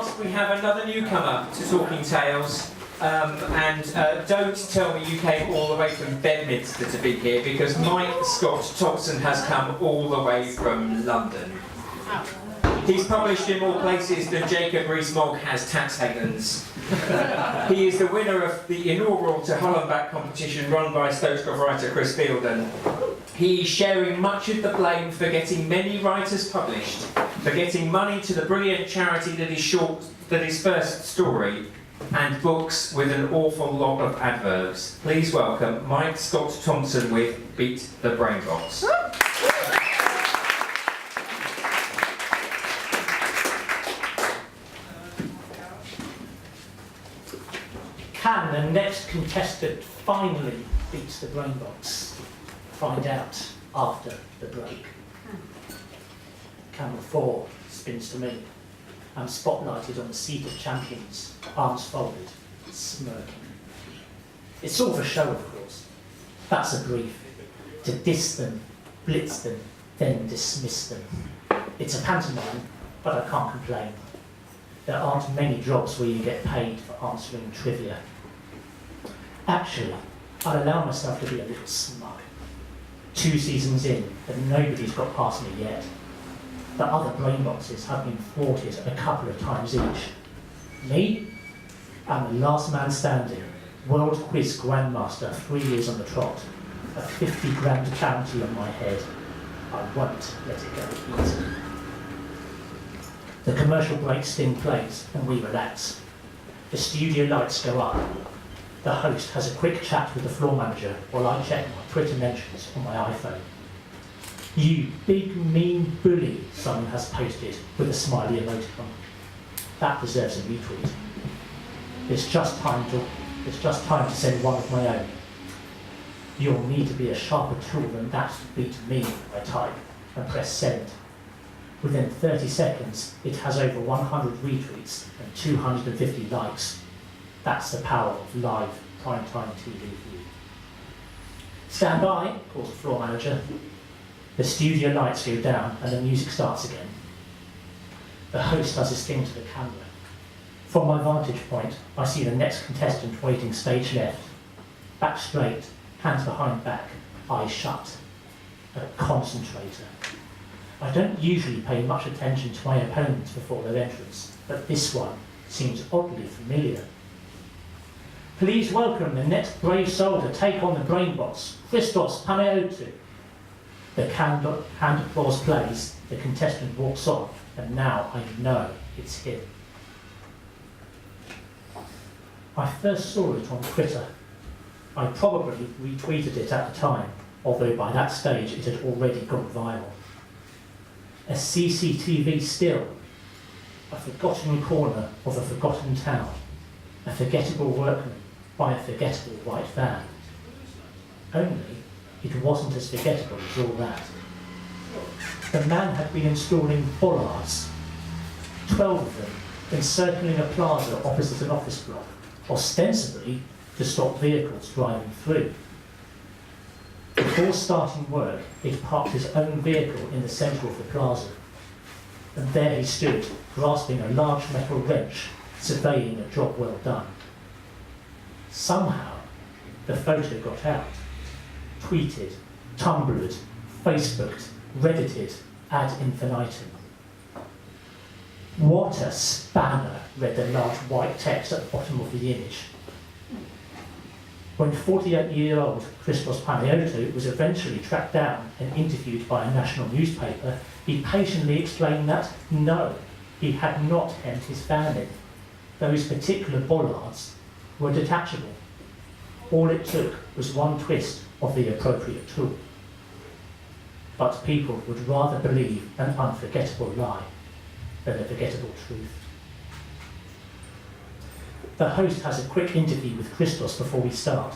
last, we have another newcomer to Talking Tales. Don't tell me you came all the way from Bedminster to be here, because Mike Scott Thompson has come all the way from London. He's published in more places than Jacob Rees-Mogg has tax havens. He is the winner of the inaugural To Hull and Back competition run by Stokescroft writer Chris Fielden. He's sharing much of the blame for getting many writers published, for getting money to the brilliant charity that is First Story, and books with an awful lot of adverbs. Please welcome Mike Scott Thompson with Beat the Brainbox. Can the next contestant finally beat the Brainbox? Find out after the break. Camera 4 spins to me. I'm spotlighted on the seat of champions, arms folded, smirking. It's all for show, of course. That's a brief. To diss them, blitz them, then dismiss them. It's a pantomime, but I can't complain. There aren't many jobs where you get paid for answering trivia. Actually, I'd allow myself to be a little smug. 2 seasons in, and nobody's got past me yet. The other Brainboxes have been thwarted a couple of times each. Me? I'm the last man standing, world quiz grandmaster 3 years on the trot, a 50 grand bounty on my head. I won't let it go easy. The commercial break sting plays and we relax. The studio lights go up. The host has a quick chat with the floor manager while I check my Twitter mentions on my iPhone. You big mean bully, someone has posted with a smiley emoticon. That deserves a retweet. It's just time to send one of my own. You'll need to be a sharper tool than that to beat me, I type, and press send. Within 30 seconds, it has over 100 retweets and 250 likes. That's the power of live primetime TV view. Stand by, calls the floor manager. The studio lights go down and the music starts again. The host does his thing to the camera. From my vantage point, I see the next contestant waiting stage left. Back straight, hands behind back, eyes shut. A concentrator. I don't usually pay much attention to my opponents before their entrance, but this one seems oddly familiar. Please welcome the next brave soul to take on the Brainbox, Christos Panayotou. The hand applause plays, the contestant walks on, and now I know it's him. I first saw it on Twitter. I probably retweeted it at the time, although by that stage it had already gone viral. A CCTV still, a forgotten corner of a forgotten town, a forgettable workman by a forgettable white van. Only it wasn't as forgettable as all that. The man had been installing bollards, 12 of them, encircling a plaza opposite an office block, ostensibly to stop vehicles driving through. Before starting work, he'd parked his own vehicle in the centre of the plaza. And there he stood, grasping a large metal wrench, surveying a job well done. Somehow, the photo got out. Tweeted, Tumblred, Facebooked, Reddited, ad infinitum. What a spanner, read the large white text at the bottom of the image. When 48-year-old Christos Panayotou was eventually tracked down and interviewed by a national newspaper, he patiently explained that, no, he had not hemmed his van in. Those particular bollards were detachable. All it took was one twist of the appropriate tool. But people would rather believe an unforgettable lie than a forgettable truth. The host has a quick interview with Christos before we start.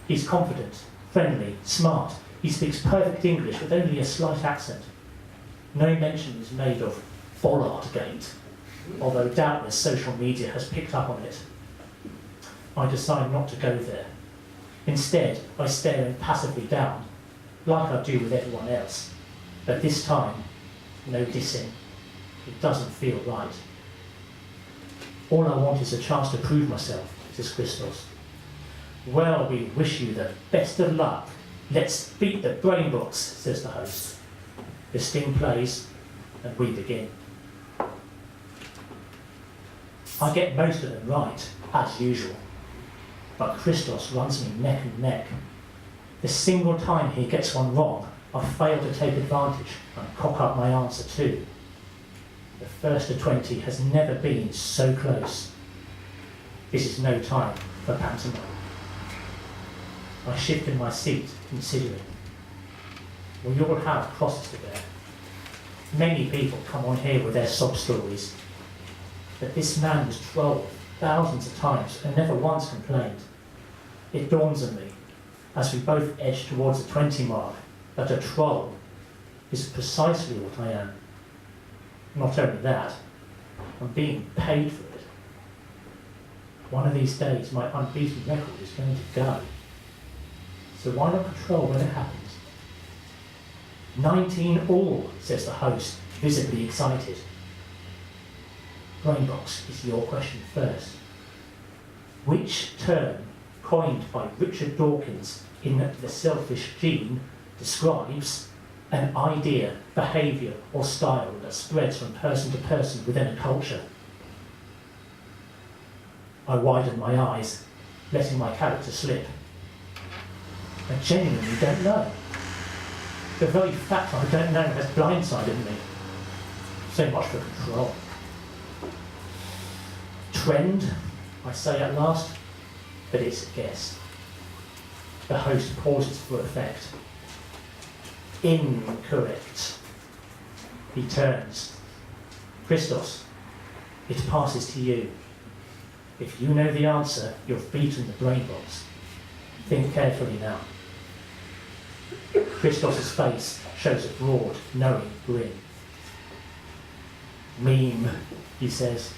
He's confident, friendly, smart. He speaks perfect English with only a slight accent. No mention is made of Bollardgate, although doubtless social media has picked up on it. I decide not to go there. Instead, I stare him passively down, like I do with everyone else. But this time, no dissing. It doesn't feel right. All I want is a chance to prove myself, says Christos. Well, we wish you the best of luck. Let's beat the Brainbox, says the host. The sting plays, and we begin. I get most of them right, as usual. But Christos runs me neck and neck. The single time he gets one wrong, I fail to take advantage and cock up my answer too. The first to 20 has never been so close. This is no time for pantomime. I shift in my seat, considering. We all have crosses to bear. Many people come on here with their sob stories. But this man was trolled thousands of times and never once complained. It dawns on me, as we both edge towards the 20 mark, that a troll is precisely what I am. Not only that, I'm being paid for it. One of these days, my unbeaten record is going to go. So why not control when it happens? 19 all, says the host, visibly excited. Brainbox is your question first. Which term, coined by Richard Dawkins in The Selfish Gene, describes an idea, behaviour or style that spreads from person to person within a culture? I widen my eyes, letting my character slip. I genuinely don't know. The very fact I don't know has blindsided me. So much for control. Trend, I say at last, but it's a guess. The host pauses for effect. Incorrect. He turns. Christos, it passes to you. If you know the answer, you've beaten the Brainbox. Think carefully now. Christos' face shows a broad, knowing grin. Meme, he says.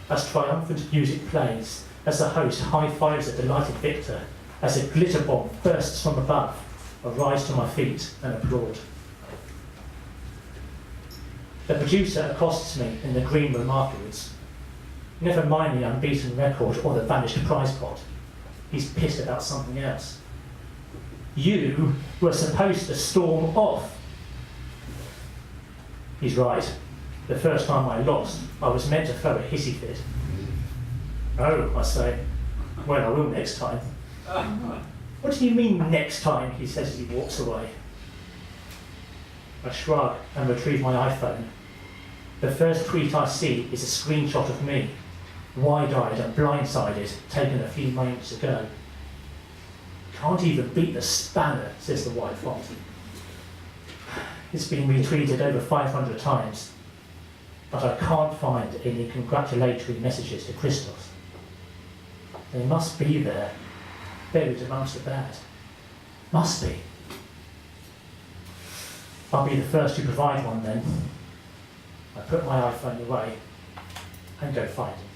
As triumphant music plays, as the host high-fives a delighted victor, as a glitter bomb bursts from above, I rise to my feet and applaud. The producer accosts me in the green room afterwards. Never mind the unbeaten record or the vanished prize pot. He's pissed about something else. You were supposed to storm off. He's right. The first time I lost, I was meant to throw a hissy fit. Oh, I say. Well, I will next time. What do you mean next time? He says as he walks away. I shrug and retrieve my iPhone. The first tweet I see is a screenshot of me, wide-eyed and blindsided, taken a few moments ago. Can't even beat the spanner, says the white font. It's been retweeted over 500 times, but I can't find any congratulatory messages to Christos. They must be there, buried amongst the bad. Must be. I'll be the first to provide one then. I put my iPhone away and go find him.